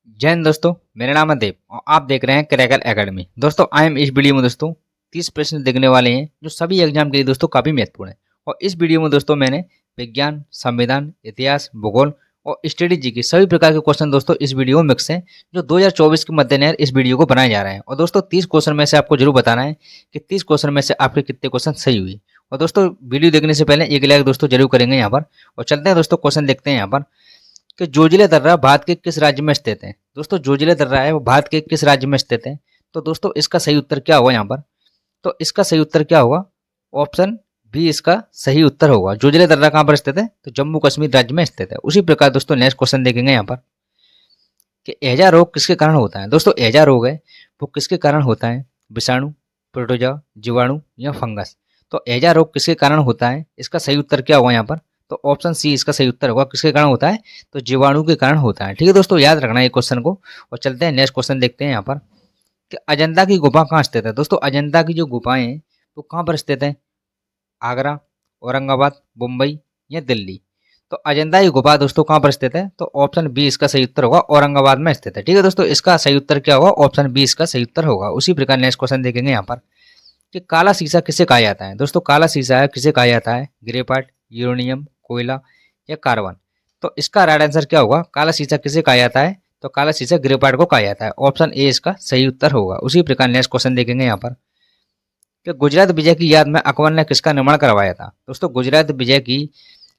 जय हिंद दोस्तों, मेरा नाम है देव और आप देख रहे हैं क्रैकर एकेडमी। दोस्तों आई एम इस वीडियो में दोस्तों 30 प्रश्न देखने वाले हैं जो सभी एग्जाम के लिए दोस्तों काफ़ी महत्वपूर्ण है। और इस वीडियो में दोस्तों मैंने विज्ञान, संविधान, इतिहास, भूगोल और स्ट्रेटेजी के सभी प्रकार के क्वेश्चन दोस्तों इस वीडियो में मिक्स हैं जो 2024 के मद्देनजर इस वीडियो को बनाए जा रहे हैं। और दोस्तों 30 क्वेश्चन में से आपको जरूर बताना है कि 30 क्वेश्चन में से आपके कितने क्वेश्चन सही हुए। और दोस्तों वीडियो देखने से पहले एक लाइक दोस्तों जरूर करेंगे यहाँ पर। और चलते हैं दोस्तों, क्वेश्चन देखते हैं यहाँ पर कि जोजिला दर्रा भारत के किस राज्य में स्थित है। दोस्तों जोजिला दर्रा है वो भारत के किस राज्य में स्थित है। तो दोस्तों इसका सही उत्तर क्या होगा यहाँ पर? तो इसका सही उत्तर क्या होगा? ऑप्शन बी इसका सही उत्तर होगा। जोजिला दर्रा कहाँ पर स्थित है? तो जम्मू कश्मीर राज्य में स्थित है। उसी प्रकार दोस्तों नेक्स्ट क्वेश्चन देखेंगे यहाँ पर कि हैजा रोग किसके कारण होता है। दोस्तों हैजा रोग है वो किसके कारण होता है? विषाणु, प्रोटोजोआ, जीवाणु या फंगस। तो हैजा रोग किसके कारण होता है? इसका सही उत्तर क्या होगा यहाँ पर? तो ऑप्शन सी इसका सही उत्तर होगा। किसके कारण होता है? तो जीवाणु के कारण होता है। ठीक है दोस्तों, याद रखना है क्वेश्चन को। और चलते हैं नेक्स्ट क्वेश्चन देखते हैं यहाँ पर कि अजंता की गुफा कहाँ स्थित है। दोस्तों अजंता की जो गुफाएं हैं वो कहाँ पर स्थित है? आगरा, औरंगाबाद, मुंबई या दिल्ली। तो अजंता की गुफा दोस्तों कहाँ पर स्थित है? तो ऑप्शन बी इसका सही उत्तर होगा, औरंगाबाद में स्थित है। ठीक है दोस्तों, इसका सही उत्तर क्या होगा? ऑप्शन बी इसका सही उत्तर होगा। उसी प्रकार नेक्स्ट क्वेश्चन देखेंगे यहाँ पर कि काला शीशा किसे कहा जाता है। दोस्तों काला शीशा है किसे कहा जाता है? ग्रेफाइट, यूरेनियम, कोयला या कार्बन। तो इसका राइट आंसर क्या होगा? काला शीशा किसे कहा जाता है? तो काला शीशा ग्रेफाइट को कहा जाता है। ऑप्शन ए इसका सही उत्तर होगा। उसी प्रकार नेक्स्ट क्वेश्चन देखेंगे यहाँ पर कि गुजरात विजय की याद में अकबर ने किसका निर्माण करवाया था। दोस्तों गुजरात विजय की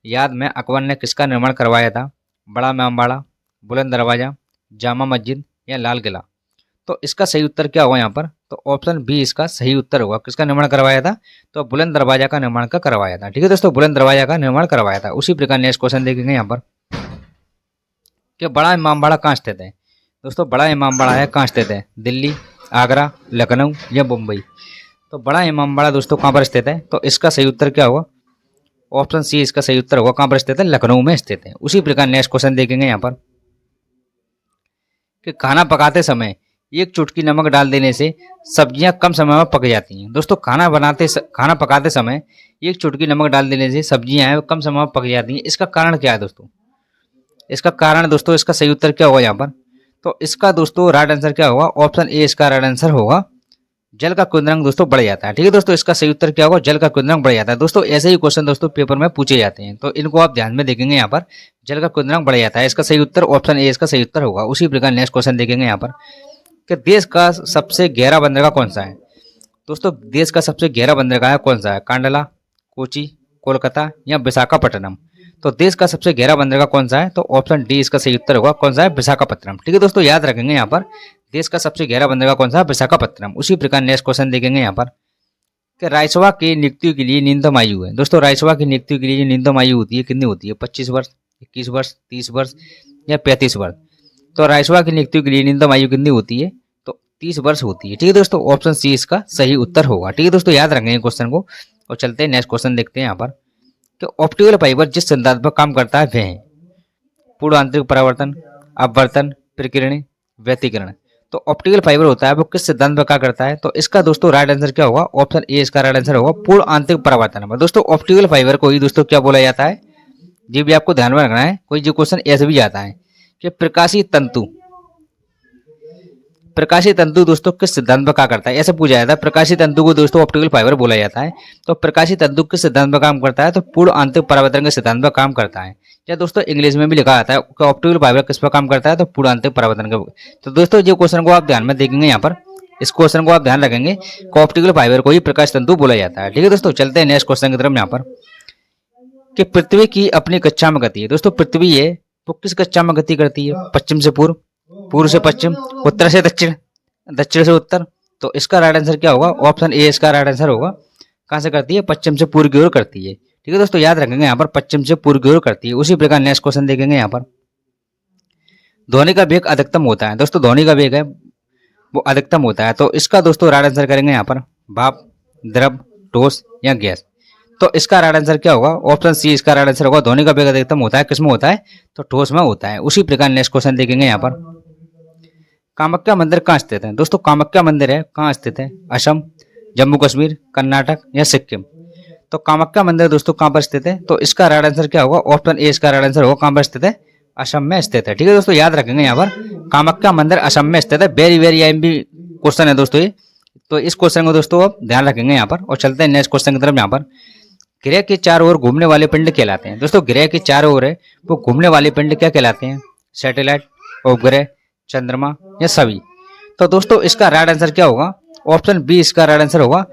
याद में अकबर ने किसका निर्माण करवाया था? बड़ा इमामबाड़ा, बुलंद दरवाजा, जामा मस्जिद या लाल किला। तो इसका सही उत्तर क्या होगा यहाँ पर? तो ऑप्शन बी इसका सही उत्तर होगा। किसका निर्माण करवाया था? तो बुलंद दरवाजा का निर्माण का करवाया था। ठीक है दोस्तों, बुलंद दरवाजा का निर्माण करवाया था। उसी प्रकार नेक्स्ट क्वेश्चन देखेंगे यहाँ पर कि बड़ा इमामबाड़ा कहाँ स्थित है। दोस्तों बड़ा इमामबाड़ा है कहाँ स्थित है? दिल्ली, आगरा, लखनऊ या मुंबई। तो बड़ा इमामबाड़ा दोस्तों कहाँ पर स्थित है? तो इसका सही उत्तर क्या होगा? ऑप्शन सी इसका सही उत्तर होगा। कहाँ पर स्थित है? लखनऊ में स्थित है। उसी प्रकार नेक्स्ट क्वेश्चन देखेंगे यहाँ पर कि खाना पकाते समय एक चुटकी नमक डाल देने से सब्जियां कम समय में पक जाती हैं। दोस्तों खाना पकाते समय एक चुटकी नमक डाल देने से सब्जियां हैं वो कम समय में पक जाती हैं। इसका कारण क्या है दोस्तों? इसका कारण दोस्तों इसका सही उत्तर क्या होगा यहाँ पर? तो इसका दोस्तों राइट आंसर क्या होगा? ऑप्शन ए इसका राइट आंसर होगा। जल का क्वथनांक दोस्तों बढ़ जाता है। ठीक है दोस्तों, इसका सही उत्तर क्या होगा? जल का क्वथनांक बढ़ जाता है। दोस्तों ऐसे ही क्वेश्चन दोस्तों पेपर में पूछे जाते हैं, तो इनको आप ध्यान में देखेंगे यहाँ पर। जल का क्वथनांक बढ़ जाता है, इसका सही उत्तर ऑप्शन ए इसका सही उत्तर होगा। उसी प्रकार नेक्स्ट क्वेश्चन देखेंगे यहाँ पर कि देश का सबसे गहरा बंदरगाह कौन सा है। दोस्तों देश का सबसे गहरा बंदरगाह कौन सा है? कांडला, कोची, कोलकाता या विशाखापट्टनम। तो देश का सबसे गहरा बंदरगाह कौन सा है? तो ऑप्शन डी इसका सही उत्तर होगा। कौन सा है? विशाखापट्टनम। ठीक है दोस्तों, याद रखेंगे यहाँ पर देश का सबसे गहरा बंदरगाह कौन सा है? विशाखापट्टनम। उसी प्रकार नेक्स्ट क्वेश्चन देखेंगे यहाँ पर कि राजसभा की नियुक्ति के लिए न्यूनतम आयु है। दोस्तों राजसभा की नियुक्ति के लिए जो न्यूनतम आयु होती है कितनी होती है? 25 वर्ष, 21 वर्ष, 30 वर्ष या 35 वर्ष। तो राजसभा की नियुक्ति के लिए न्यूनतम आयु कितनी होती है? तो 30 वर्ष होती है। ठीक है दोस्तों, ऑप्शन सी इसका सही उत्तर होगा। ठीक है दोस्तों, याद रखेंगे क्वेश्चन को। और चलते हैं नेक्स्ट क्वेश्चन देखते हैं यहाँ पर कि ऑप्टिकल फाइबर जिस सिद्धांत पर काम करता है वह है पूर्ण आंतरिक परावर्तन, अपवर्तन, प्रकीर्णन, व्यतिकरण। तो ऑप्टिकल फाइबर होता है वो किस सिद्धांत पर क्या करता है? तो इसका दोस्तों राइट आंसर क्या होगा? ऑप्शन ए इसका राइट आंसर होगा, पूर्ण आंतरिक परावर्तन। दोस्तों ऑप्टिकल फाइबर को ही दोस्तों क्या बोला जाता है? ये भी आपको ध्यान में रखना है। कोई जो क्वेश्चन ऐसे भी आता है कि प्रकाशीय तंतु दोस्तों किस सिद्धांत पर क्या करता है, ऐसे पूछा जाता है। प्रकाशीय तंतु को दोस्तों ऑप्टिकल फाइबर बोला जाता है। तो प्रकाशीय तंतु किस सिद्धांत पर काम करता है? तो पूर्ण आंतरिक परावर्तन के सिद्धांत पर काम करता है। या दोस्तों इंग्लिश में भी लिखा जाता है कि ऑप्टिकल फाइबर किस पर काम करता है? तो पूर्ण आंतरिक परावर्तन का। तो दोस्तों जो क्वेश्चन को आप ध्यान में देखेंगे यहाँ पर, इस क्वेश्चन को आप ध्यान रखेंगे कि ऑप्टिकल फाइबर को ही प्रकाश तंतु बोला जाता है। ठीक है दोस्तों, चलते हैं नेक्स्ट क्वेश्चन की तरफ यहाँ पर कि पृथ्वी की अपनी कक्षा में गति है। दोस्तों पृथ्वी है वो किस कक्षा में गति करती है? पश्चिम से पूर्व, पूर्व से पश्चिम, उत्तर से दक्षिण, दक्षिण से उत्तर। तो इसका राइट आंसर क्या होगा? ऑप्शन ए इसका राइट आंसर होगा। कहां से करती है? पश्चिम से पूर्व की ओर करती है। ठीक है दोस्तों, याद रखेंगे यहाँ पर पश्चिम से पूर्व की ओर करती है। उसी प्रकार नेक्स्ट क्वेश्चन देखेंगे यहाँ पर ध्वनि का वेग अधिकतम होता है। दोस्तों ध्वनि का वेग है वो अधिकतम होता है। तो इसका दोस्तों राइट आंसर करेंगे यहाँ पर भाप, द्रव, ठोस या गैस। तो इसका राइट आंसर क्या होगा? ऑप्शन सी इसका राइट आंसर होगा। ध्वनि का वेग अधिकतम होता है किसमें होता है? तो ठोस में होता है। उसी प्रकार नेक्स्ट क्वेश्चन देखेंगे यहाँ पर कामाख्या मंदिर कहाँ स्थित है। दोस्तों कामाख्या मंदिर है कहाँ स्थित है? असम, जम्मू कश्मीर, कर्नाटक या सिक्किम। तो कामाख्या मंदिर दोस्तों कहाँ पर स्थित है? तो इसका राइट आंसर क्या होगा? ऑप्शन ए इसका राइट आंसर होगा। कहाँ पर स्थित है? असम में स्थित है। ठीक है दोस्तों, याद रखेंगे यहाँ पर कामाख्या मंदिर असम में स्थित है। वेरी वेरी आईएमपी क्वेश्चन है दोस्तों ये, तो इस क्वेश्चन को दोस्तों आप ध्यान रखेंगे यहाँ पर। और चलते हैं नेक्स्ट क्वेश्चन की तरफ। यहाँ पर ग्रह के चारों ओर घूमने वाले पिंड कहलाते हैं। दोस्तों ग्रह के चारों ओर है वो घूमने वाले पिंड क्या कहलाते हैं? सैटेलाइट, उपग्रह, चंद्रमा या सभी। तो दोस्तों इसका राइट आंसर क्या होगा? ऑप्शन बी इसका राइट आंसर होगा।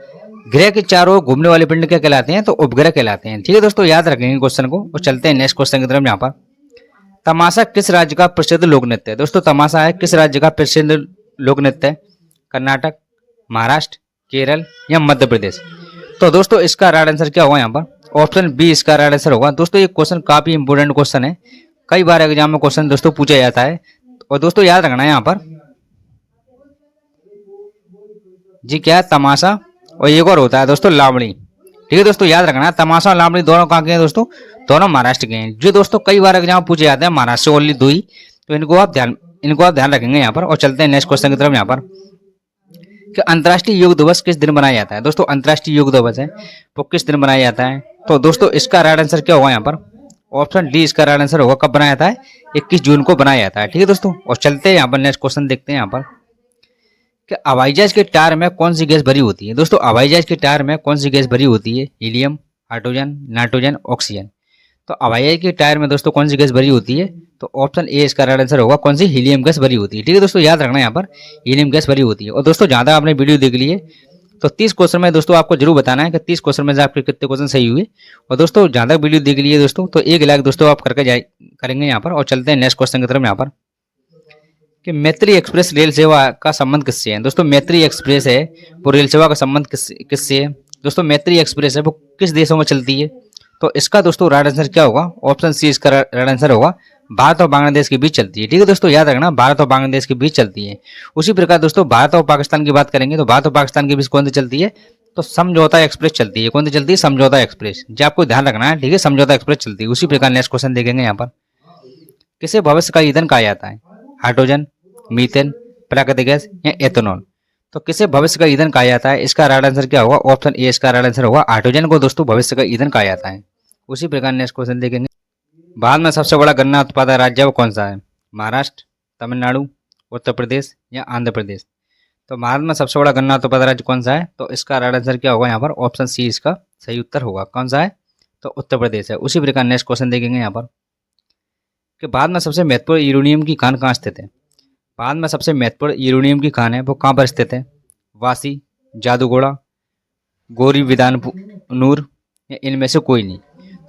ग्रह के चारों ओर घूमने वाले पिंड क्या कहलाते हैं? तो उपग्रह कहलाते हैं। ठीक है दोस्तों, याद रखेंगे क्वेश्चन को। और चलते हैं नेक्स्ट क्वेश्चन की तरफ। यहाँ पर तमाशा किस राज्य का प्रसिद्ध लोक नृत्य है? दोस्तों तमाशा है किस राज्य का प्रसिद्ध लोक नृत्य है? कर्नाटक, महाराष्ट्र, केरल या मध्य प्रदेश। तो दोस्तों इसका राइट आंसर क्या होगा? यहाँ पर ऑप्शन बी इसका राइट आंसर होगा। दोस्तों ये क्वेश्चन काफी इंपोर्टेंट क्वेश्चन है, कई बार एग्जाम में क्वेश्चन दोस्तों पूछा जाता है। और दोस्तों याद रखना है यहाँ पर जी क्या है? तमाशा और एक और होता है दोस्तों लावणी। ठीक है दोस्तों, याद रखना है तमाशा और लावणी दोनों कहाँ के हैं दोस्तों? दोनों महाराष्ट्र के हैं। जो दोस्तों कई बार एग्जाम पूछे जाते हैं महाराष्ट्र ओनली दो ही, तो इनको आप ध्यान रखेंगे यहाँ पर। और चलते हैं नेक्स्ट क्वेश्चन की तरफ। यहाँ पर कि अंतर्राष्ट्रीय योग दिवस किस दिन मनाया जाता है? दोस्तों अंतर्राष्ट्रीय योग दिवस है वो किस दिन मनाया जाता है? तो दोस्तों इसका राइट आंसर क्या होगा? यहाँ पर ऑप्शन डी इसका राइट आंसर होगा। कब बनाया जाता है? 21 जून को बनाया जाता है। ठीक है दोस्तों, और चलते हैं यहाँ पर नेक्स्ट क्वेश्चन देखते हैं। यहाँ पर कि हवाई जहाज के टायर में कौन सी गैस भरी होती है? दोस्तों हवाई जहाज के टायर में कौन सी गैस भरी होती है? Helium, hydrogen, nitrogen, oxygen. तो हवाई जहाज के टायर में दोस्तों कौन सी गैस भरी होती है? तो ऑप्शन ए इसका राइट आंसर होगा। कौन सी? हीलियम गैस भरी होती है। ठीक है दोस्तों, याद रखना यहाँ पर हीलियम गैस भरी होती है। और दोस्तों ज्यादा आपने वीडियो देख ली है तो 30 क्वेश्चन में दोस्तों आपको जरूर बताना है कि 30 क्वेश्चन में से आपके कितने क्वेश्चन सही हुए। और दोस्तों ज्यादा वीडियो देख लिए दोस्तों तो 1 लाख दोस्तों आप करेंगे यहाँ पर। और चलते हैं नेक्स्ट क्वेश्चन की तरफ। यहाँ पर कि मैत्री एक्सप्रेस रेल सेवा का संबंध किससे है? दोस्तों मैत्री एक्सप्रेस है वो रेल सेवा का संबंध किससे है? दोस्तों मैत्री एक्सप्रेस है वो किस देशों में चलती है? तो इसका दोस्तों राइट आंसर क्या होगा? ऑप्शन सी इसका राइट आंसर होगा। भारत और बांग्लादेश के बीच चलती है। ठीक है दोस्तों, याद रखना भारत और बांग्लादेश के बीच चलती है। उसी प्रकार दोस्तों भारत और पाकिस्तान की बात करेंगे तो भारत और पाकिस्तान के बीच कौन सी चलती है? तो समझौता एक्सप्रेस चलती है। कौन सी चलती है? समझौता एक्सप्रेस। जो आपको ध्यान रखना है। ठीक है, समझौता एक्सप्रेस चलती है। उसी प्रकार नेक्स्ट क्वेश्चन देखेंगे यहाँ पर किसे भविष्य का ईंधन कहा जाता है? हाइड्रोजन, मीथेन, प्राकृतिक गैस या एथेनॉल। तो किसे भविष्य का ईंधन कहा जाता है? इसका राइट आंसर क्या होगा? ऑप्शन ए इसका राइट आंसर होगा। हाइड्रोजन को दोस्तों भविष्य का ईंधन कहा जाता है। उसी प्रकार नेक्स्ट क्वेश्चन देखेंगे भारत में सबसे बड़ा गन्ना उत्पादक राज्य वो कौन सा है? महाराष्ट्र, तमिलनाडु, उत्तर प्रदेश या आंध्र प्रदेश। तो भारत में सबसे बड़ा गन्ना उत्पादक राज्य कौन सा है? तो इसका राइट आंसर क्या होगा? यहाँ पर ऑप्शन सी इसका सही उत्तर होगा। कौन सा है? तो उत्तर प्रदेश है। उसी प्रकार नेक्स्ट क्वेश्चन देखेंगे यहाँ पर कि भारत में सबसे महत्वपूर्ण यूरेनियम की खान कहाँ स्थित है? भारत में सबसे महत्वपूर्ण यूरेनियम की खान है वो कहाँ पर स्थित है? वासी, जादूगोड़ा, गोरी विदानूर या इनमें से कोई नहीं।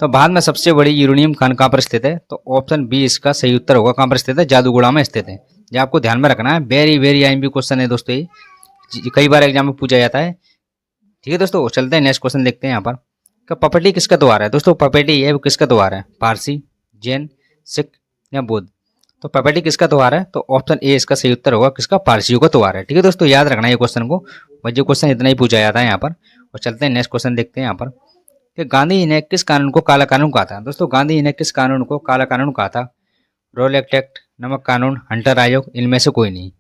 तो भारत में सबसे बड़ी यूरेनियम खान कहाँ पर स्थित है? तो ऑप्शन बी इसका सही उत्तर होगा। कहाँ पर स्थित है? जादूगोड़ा में स्थित है। ये आपको ध्यान में रखना है। वेरी वेरी आईएमपी क्वेश्चन है दोस्तों, ये कई बार एग्जाम में पूछा जाता है। ठीक है दोस्तों, चलते हैं नेक्स्ट क्वेश्चन देखते हैं यहाँ पर कि पपैटी किसका त्योहार है? दोस्तों पपैटी है वो किसका त्योहार है? पारसी, जैन, सिख या बौद्ध। तो पपैटी किसका त्योहार है? तो ऑप्शन ए इसका सही उत्तर होगा। किसका? पारसियों का त्योहार है। ठीक है दोस्तों, याद रखना है ये क्वेश्चन को। वही क्वेश्चन इतना ही पूछा जाता है यहाँ पर। और चलते हैं नेक्स्ट क्वेश्चन देखते हैं यहाँ पर कि गांधी जी ने किस कानून को काला कानून कहा था? दोस्तों गांधी जी ने किस कानून को काला कानून कहा था? रोल एक्ट, नमक कानून, हंटर आयोग, इनमें से कोई नहीं।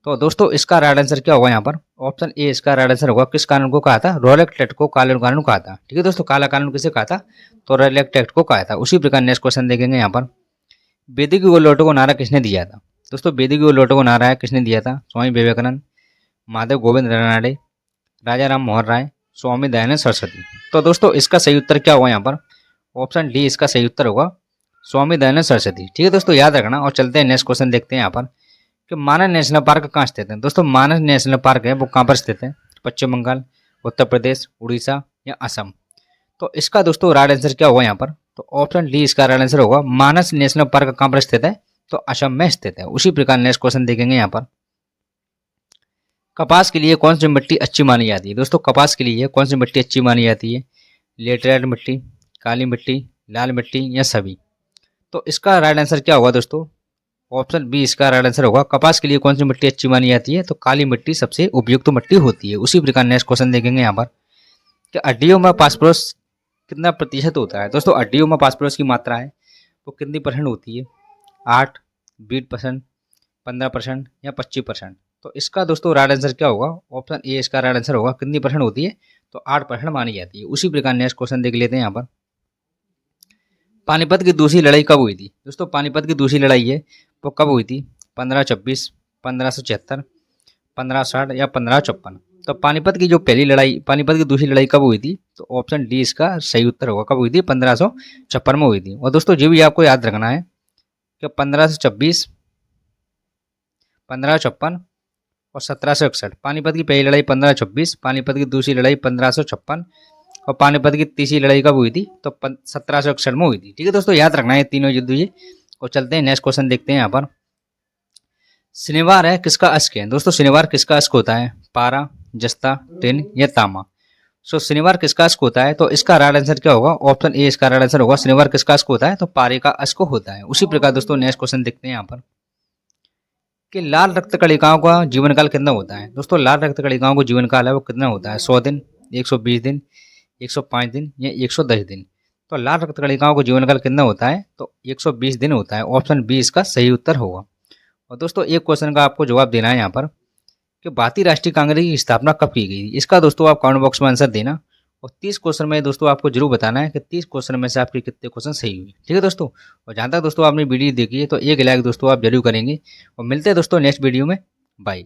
तो दोस्तों इसका राइट आंसर क्या होगा? यहाँ पर ऑप्शन ए इसका राइट आंसर होगा। किस कानून को कहा था? रोल एक्ट को काला कानून कहा था। ठीक है दोस्तों, काला कानून किसे कहा था? तो रोल एक्ट को कहा था। उसी प्रकार नेक्स्ट क्वेश्चन देखेंगे यहाँ पर बेदी की गोलोटो को नारा किसने दिया था? दोस्तों बेदी की गोलोटो को नारा किसने दिया था? स्वामी विवेकानंद, माधव गोविंद रानडे, राजा राम मोहन राय, स्वामी दयानंद सरस्वती। तो दोस्तों इसका सही उत्तर क्या होगा? यहाँ पर ऑप्शन डी इसका सही उत्तर होगा। स्वामी दयानंद सरस्वती। ठीक है दोस्तों, याद रखना। और चलते हैं नेक्स्ट क्वेश्चन देखते हैं यहाँ पर कि मानस नेशनल पार्क कहाँ स्थित है? दोस्तों मानस नेशनल पार्क है वो कहाँ पर स्थित है? पश्चिम बंगाल, उत्तर प्रदेश, उड़ीसा या असम। तो इसका दोस्तों राइट आंसर क्या होगा? यहाँ पर तो ऑप्शन डी इसका राइट आंसर होगा। मानस नेशनल पार्क कहाँ पर स्थित है? तो असम में स्थित है। उसी प्रकार नेक्स्ट क्वेश्चन देखेंगे यहाँ पर कपास के लिए कौन सी मिट्टी अच्छी मानी जाती है? दोस्तों कपास के लिए कौन सी मिट्टी अच्छी मानी जाती है? लेटराइट मिट्टी, काली मिट्टी, लाल मिट्टी या सभी। तो इसका राइट आंसर क्या होगा दोस्तों? ऑप्शन बी इसका राइट आंसर होगा। कपास के लिए कौन सी मिट्टी अच्छी मानी जाती है? तो काली मिट्टी सबसे उपयुक्त मिट्टी होती है। उसी प्रकार नेक्स्ट क्वेश्चन देखेंगे यहाँ पर कि हड्डियों में फास्फोरस कितना प्रतिशत होता है? दोस्तों हड्डियों में फास्फोरस की मात्रा है वो कितनी % होती है? 8, 20%, 15% या 25%। तो इसका दोस्तों राइट आंसर क्या होगा? ऑप्शन ए इसका राइट आंसर होगा। कितनी % होती है? तो 8% मानी जाती है। उसी प्रकार नेक्स्ट क्वेश्चन देख लेते हैं यहाँ पर पानीपत की दूसरी लड़ाई कब हुई थी दोस्तों? पानीपत की दूसरी लड़ाई है वो कब हुई थी? 1526, 1576, 1560 या 1556? तो पानीपत की जो पहली लड़ाई, पानीपत की दूसरी लड़ाई कब हुई थी? तो ऑप्शन डी इसका सही उत्तर होगा। कब हुई थी? 1556 में हुई थी। और दोस्तों ये भी आपको याद रखना है कि 1526, 1556 और 1761। पानीपत की पहली लड़ाई 1526, पानीपत की दूसरी लड़ाई 1556 और पानीपत की तीसरी लड़ाई कब हुई थी? तो 1761 में हुई थी। ठीक है दोस्तों, याद रखना है तीनों युद्ध ये। और चलते हैं नेक्स्ट क्वेश्चन देखते हैं यहाँ पर। शनिवार है किसका अश्क है दोस्तों? शनिवार किसका अश्क होता है? पारा, जस्ता, टिन या तामा? शनिवार किसका अश्क होता है? तो इसका राइट आंसर क्या होगा? ऑप्शन ए इसका राइट आंसर होगा। शनिवार किसका अश्क होता है? तो पारे का अश्क होता है। उसी प्रकार दोस्तों नेक्स्ट क्वेश्चन देखते हैं यहाँ पर कि लाल रक्त कणिकाओं का जीवन काल कितना होता है दोस्तों? लाल रक्त कणिकाओं का जीवन काल है वो कितना होता है? 100 दिन, 120 दिन, 105 दिन या 110 दिन? तो लाल रक्त कणिकाओं का जीवन काल कितना होता है? तो 120 दिन होता है। ऑप्शन बी इसका सही उत्तर होगा। और दोस्तों एक क्वेश्चन का आपको जवाब देना है यहाँ पर कि भारतीय राष्ट्रीय कांग्रेस की स्थापना कब की गई? इसका दोस्तों आप कमेंट बॉक्स में आंसर देना। और 30 क्वेश्चन में दोस्तों आपको जरूर बताना है कि 30 क्वेश्चन में से आपके कितने क्वेश्चन सही हुए। ठीक है दोस्तों, और जहाँ तक दोस्तों आपने वीडियो देखी है तो एक लाइक दोस्तों आप जरूर करेंगे। और मिलते हैं दोस्तों नेक्स्ट वीडियो में। बाय।